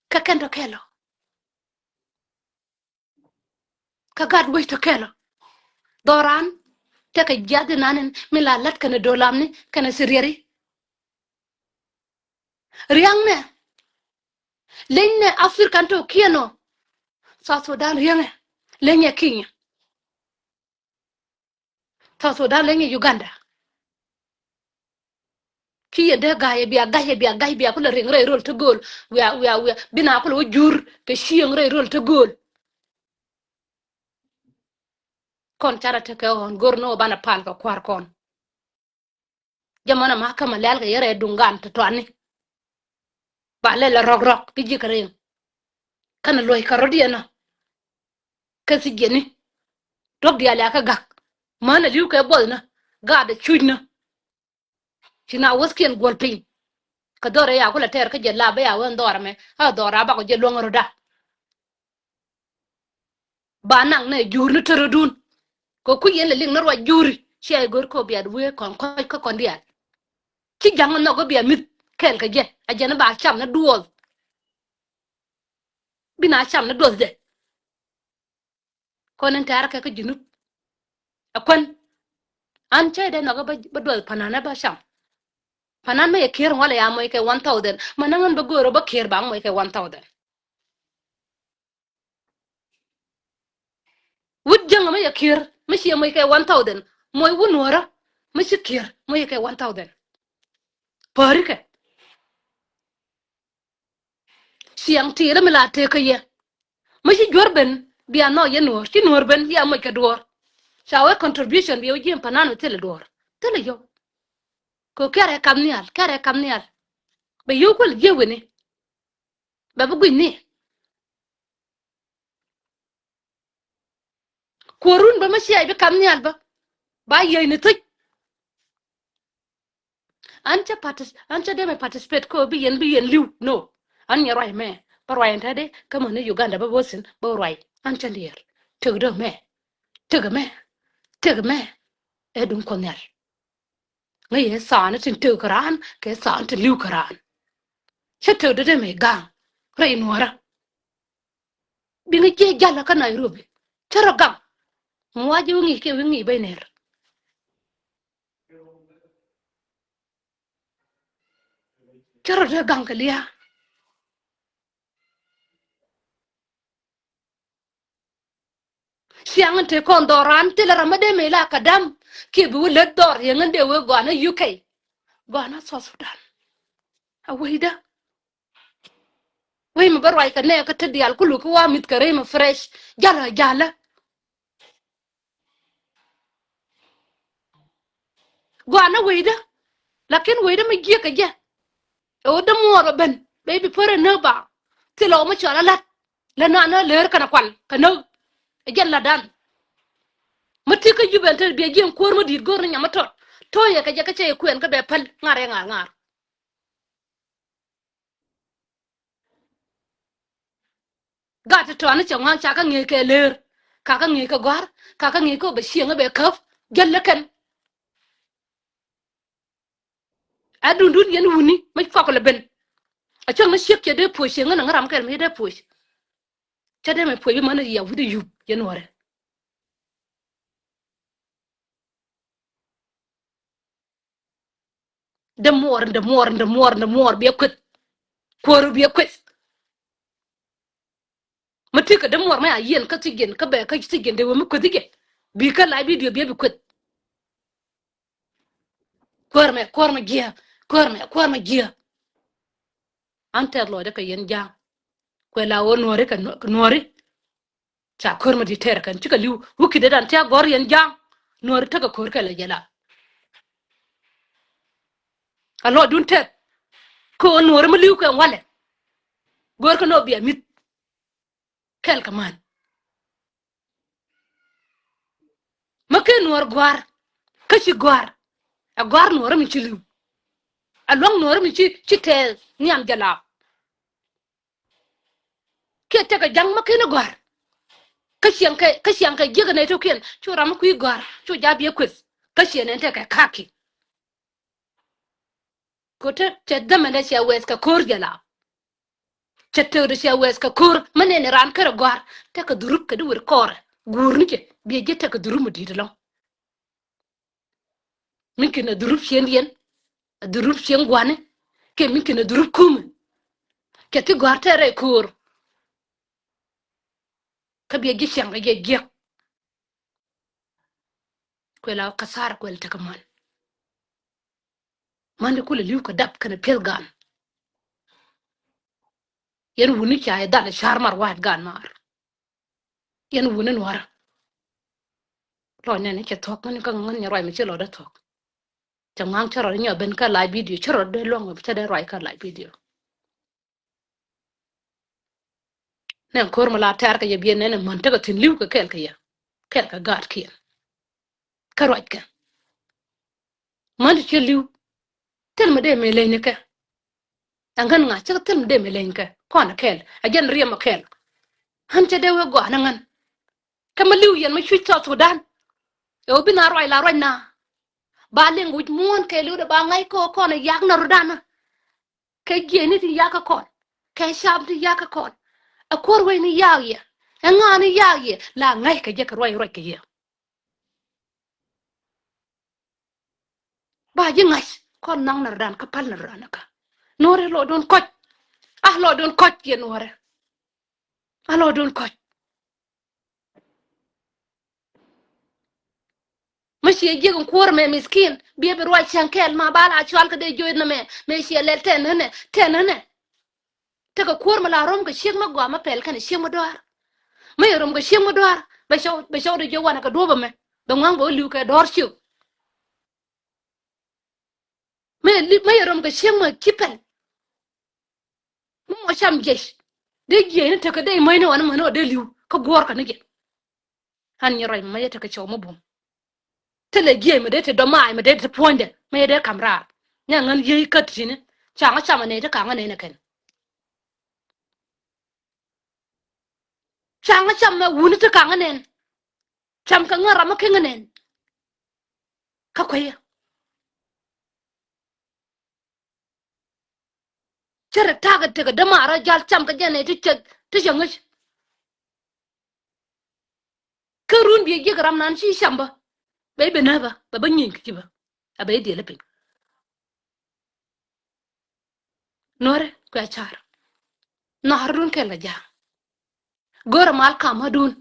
ka kendo kelo ka gad we to kelo doran te ka jadi nanen mi la lat kana dolam ni kana siriyari riang ne lenne afrikan to kieno sa Sudan riang ne lenne Kenya sa Sudan lenne Uganda kiye de gaye biya kula ring re rol to gol we bina kula jur ke shieng re rol to gol kon chara te ke on gorno bana pal ko kwar kon jamana ma kama lal ga yere dungan to tani ba le la rog bi jikare kana loy karodiena ka sigeni dog dia la ka gak mana liu ka bol na ga da chujna kina wasken gol pin ka dore ya kula ter ka je la ba ya won dor me ha dora ba ko je longoro da ba nang ne jur ni terodun ko ku yen le ling na ro juri che gor ko biad we kon ko kon dia ki jang no go bia mit kel ka je a je na ba cham na duol bina cham na duol de ko nan tar ka jinu akon an che de no go ba duol panana ba cham panan me kir wala ya mo ke 1000 manangan ba goro ba kir ba mo ke 1000 wut jang me kir me shi mo ke 1000 moy wunora me shi kir mo ke 1000 pari ke siang tira me la te ka ye me shi jorben bia no ye no shi nor ben ya mo ke dor shawe contribution bi o jim panan tele dor tele yo ko kare kamnial be yo ko je woni ba bu ni korun ba ma shi ay be kamnial ba ye ni tuj ancha de me participate ko bi yen liu no an ya rai me ba rai enta de kama ne Uganda ba bosin ba rai ancha lier tugdo me tugme tugme edun konel ngai sa na tin tugran ke sa tin liu karan che tugdo de me gang rai nuara bi ngi je jala ka Nairobi chara gam muwaji ngi ke ngi be ner chara de gang ka liya siang te kon doran te la ramade me la kadam ke bu le dor yengen de we gwana UK gwana South Sudan awida we mi barwai ka ne ka tedi al kulu ko wa mit kare ma fresh jala gwana wida lakin wida mi gie ka je o de mo ben baby pore ne ba ti lo ma chala lat la na leer kana kwal kana jalla dan mati ka juben te be jien kor mo dit gor nyama to ye ka je ka che kuen ka be pal ngare ngar gata to ani changwa cha ka nge ke leer ka nge ka gwar ka nge ko be shienga be kaf jalla kan adundun yen wuni ma fa ko le ben a chang na shek ke de po shienga na ngaram kel mi de po chade me pwe mana ya wudu yu yen wore de mor be kwet koru be kwet matika de mor ma yen ka tigen ka be ka tigen de wo kwet ge bi ka la video be kwet korme gia korme gia ante lo de ka yen ja ko la wo nore ka nore cha korme di ter kan tika liu wuki de dan ta gor yen ja nore ta ka kor ka la jela alo dun ter ko nore ma liu ka wale gor ka no bi mit kel ka man ma ke nore gwar ka ci gwar a gwar nore mi ci liu a long nore mi ci te niam jala ke ta ka jang ma ke no gwar ka siang ka giga ne to ken chu ram ku gwar chu ja bi kwes ka sien ne te ka kaki ko te dama ne sia wes ka kor jala te de sia wes ka kor mane ne ran ka gwar te ka durup ka dur kor gur ni ke bi je te ka durup mu di de long min ke na durup sien yen durup sien gwane ke min ke na durup kum ke ti gwar te re kor ka bi je siang ga je ko la kasara ko te ka man de kula liu ka dap kana pel gan yen wuni cha da shar mar wat gan mar yen wuni nwar lo ne ne ke tok man ka ngan ne roi mi che lo da tok chẳng ngang cho rồi nhỏ bên cái live video cho rồi đây luôn cho đây rồi cái live video nè cô mà la tar cái gì nè mình ta cái tin liu cái gạt kia cái rồi cái mình chỉ liu tel mà để mày lên cái anh ngân ngã chắc tel mà để mày lên cái con cái à dân riêng mà cái hắn chỉ để vào gõ ngân cái mà liu yên mà chui cho Sudan ở bên nào rồi là rồi na ba lên ngụt muôn cái liu đó ba ngày con này yak nó Sudan cái gì này thì yak con cái sham thì yak con a kor we ni yaye a nga ni yaye la ngai ka je ka roi ke ye ba je ngai kon nang na ran ka pal na ran ka nore lo don ko lo don ko ye nore a lo don ko mashi je gon kor me miskin bi be roi chankel ma bala chwal ka de joid na me shi le ten ne te ka kor ma la rom ka shek ma gwa ma pel kan shek ma dor ma rom ka shek ma dor be shaw de je wana ka do ba me do ngang bo liu ka dor shu me rom ka shek ma kipel mo cham jesh de je ne ta ka de mai ne wan ma no de liu ka gor ka ne ge han ni roi ma yeta ka chaw ma bum te le je me de te do mai me de te ponde me de kamra nya ngan ye ka tine cha nga chama ne te ka nga ne ken cha nga chama wuni te ka nga ne cham ka nga ra ma ke nga ne ka ko ye chere ta ga te ga da ma ra jal cham ka je ne te jang ka run bi ge gram nan shi shamba be na ba nyin ki ba a be de le pe nore ko char na harun ke la ja gor mal ka ma dun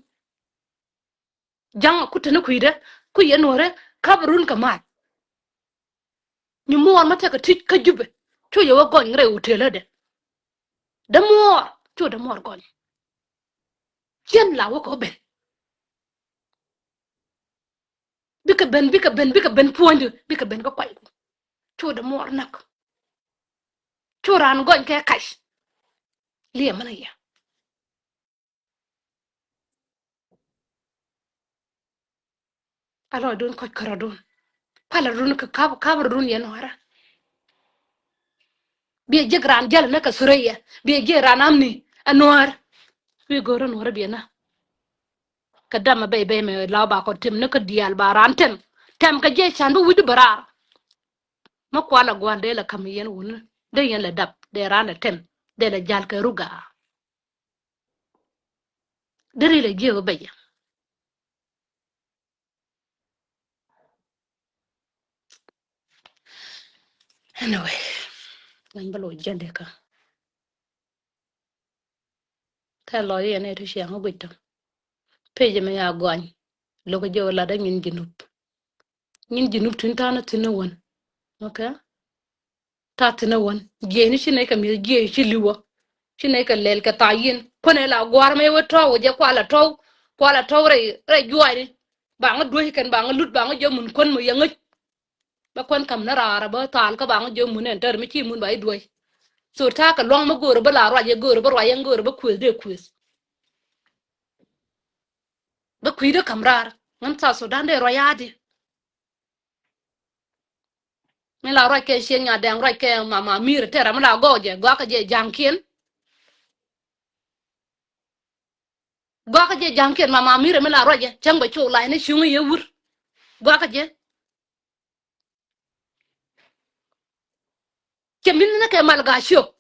jang ku te ne ku ide ku ye nore ka run ka ma ñu mo ma te ka tit ka jube cho yo go ngre utele de mo cho de mo go chen la wo ko ben bika ben point bika ben ko kwai cho de mo nak cho ran go ke kash liye mana ya alo don ko kara don pala run ka run yen wara bi je gran jal na ka sureya bi je ran amni anwar wi go ran wara bi na ka dama bay me law ba ko tim na ka dial ba ran tem ka je chandu wudu barar ma kwala gwande la kam yen wun de yen la dab de ran tem de la jal ka ruga Dere le je be. Anyway, nan balo jende ka. Ta lo ye ne to shi ngo bitam. Peje me ya gwany. Lo ko jo la da ngin jinup. Ngin jinup tin ta na tin won. Okay? Ta tin won. Je ni shi ne ka mi je shi liwo. Shi ne ka lel ka tayin. Kone la gwar me wo to je kwala to. Kwala to re juai. Ba ngo duhi kan ba ngo lut ba ngo jo mun kon mo yang ba kon kam na rara ba tal ka ba ngo jo mun enter mi chi mun ba i duai. So ta ka long ma goro ba la ra je goro ba ra yang goro ba kwes de kwes. Ba kwi de kam rar. Ngan sa so dan de ro ya di. Me la ra ke she nya dang ra ke mama mir te ra ma la go je go ka je jankien. Go ka je jankien mama mir me la ra je chang ba chu lai ne shung ye wur. Go ka je ke min na ke mal ga shop.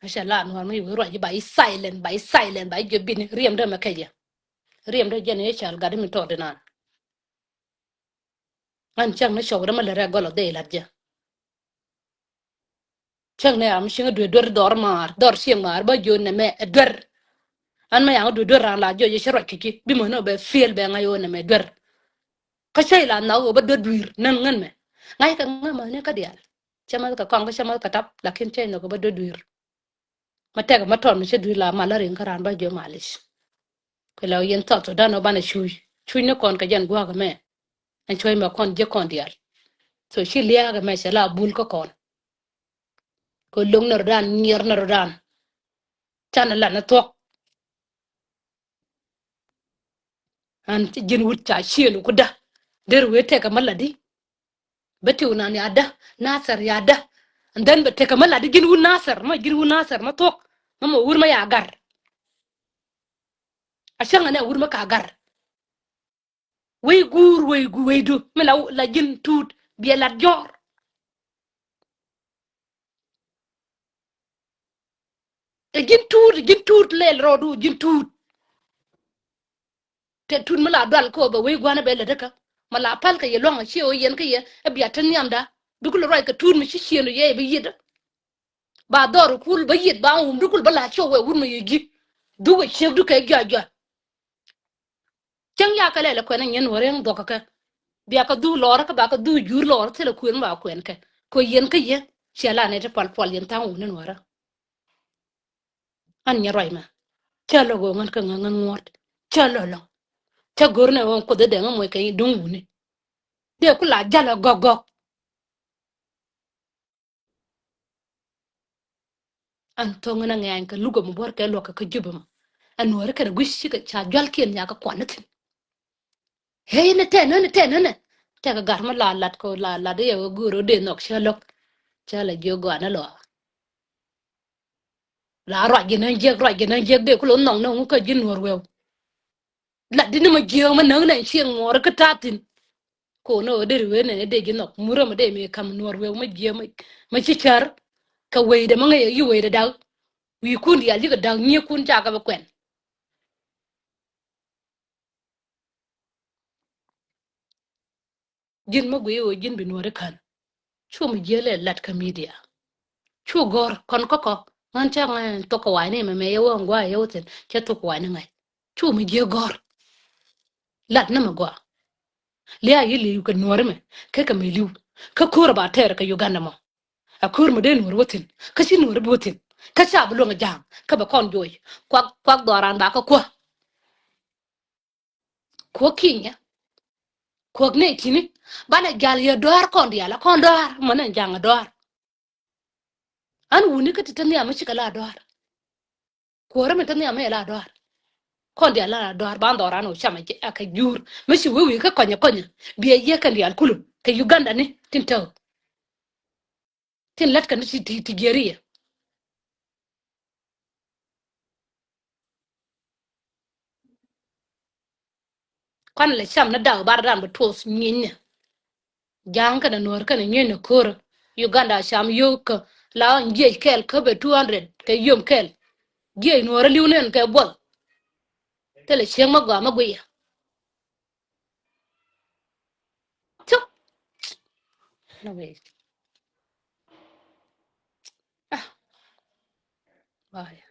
Mashallah no ma yu ro je ba silent ba je bin riem de ma ke je. Riem de je ne chal ga de mi to de nan. An chang na show de ma le ra go lo de la je. Chang ne am shinga dor dor mar dor siang mar ba jo ne me dor. An ma yang dor ran la jo je shiro kiki bi mo no be feel be ngayo ne me dor. Ka shay la na go ba dor duir nan ngan me. Ngai ka ngama ne ka dial. Chama ka kong ka chama ka tap lakin chay no go ba dor duir. Ma tega ma ton mi che duir la ma la rin ka ran ba jo malish. Ko la yen to da no ba na chui. Chui ne kon ka jan gwa ga me. An chui ma kon je kon dial. So shi liya ga me shala bul ko kon. Ko lung nar dan nier nar dan. Chana la na tok. An jin wut cha shielu ku da der we te ka maladi beti una ni ada nasar ya da and then be te ka maladi jin wut nasar ma tok ma wur ma ya gar a shanga ne wur ma ka gar we gur we gu we do me la jin tut bi la jor e jin tut lel rodu jin tut te tut ma la dal ko ba we gwana be la daka ma la pal ka ye longa chi o yen ka ye e bi atan yamda dukul roi ka tut mi chi chieno ye bi yida ba dor kul ba yit ba dukul ba la cho we wur ma ye gi du we chef du kay gya chang ya kale la ko na nyen wore ng doka ka biya ka du lor ka ba ka du jur lor te la kuen ba kuen ka ko yen ka ye shala ne te pal pal yen ta unen wara an nya roi ma chalo go ngan ka ngan ngot chalo lo ta gorne won ko de nga moy kay dung wuni de ku la jala gogo an to ngana ngan ka lugo mo bor ka lo ka jubum an wara ka gushi ka cha jwal ken ya ka kwanatin hey ne te ne ta ga gar ma la lat ko la de yo guro de nok shalo chala jogo ana lo la roi gina jeg de kulo nong nong ka jin wor wew la dina ma jeo ma nang na chieng ngor ka tatin ko no de we ne de gina mura ma de me kam nor wew ma je ma ci char ka we de ma ngai yu we de daw wi kun ya li ga daw ni kun ja ka ba kwen jin ma gwe o jin bi nor kan chu ma je le lat ka media chu gor kon ko man cha ngai to ko wa ne me yo ngwa yo ten che to ko wa ne ngai chu ma je gor lat na ma gwa liya yi liu ka nuor me ke ka me liu ka kura ba ter ka Uganda mo a kur mo de nuor wotin ka si nuor wotin ka cha bu lo jam ka ba kon joy kwak doran ba ka ko kinya ko ne kini bana gal ya dor kon dia la kon dor mo na jang dor an wuni ka titan ya mashi kala dor ko ra me tan ya me la dor kon dia la dor ban doran o chama ka jur mashi wewe ka konya biye ye kan dia kulu ka Uganda ni tinto tin lat kan ti geriya Quan le sham na da bar dan betos nyin. Jang kana Nuer kana nyen kor. Uganda sham yo ka la nje kel ka be 200 ke yom kel. Je Nuer liunen ke bol. Tele sheng ma gwa ma gwe. Chuk. No way. Ah, bye.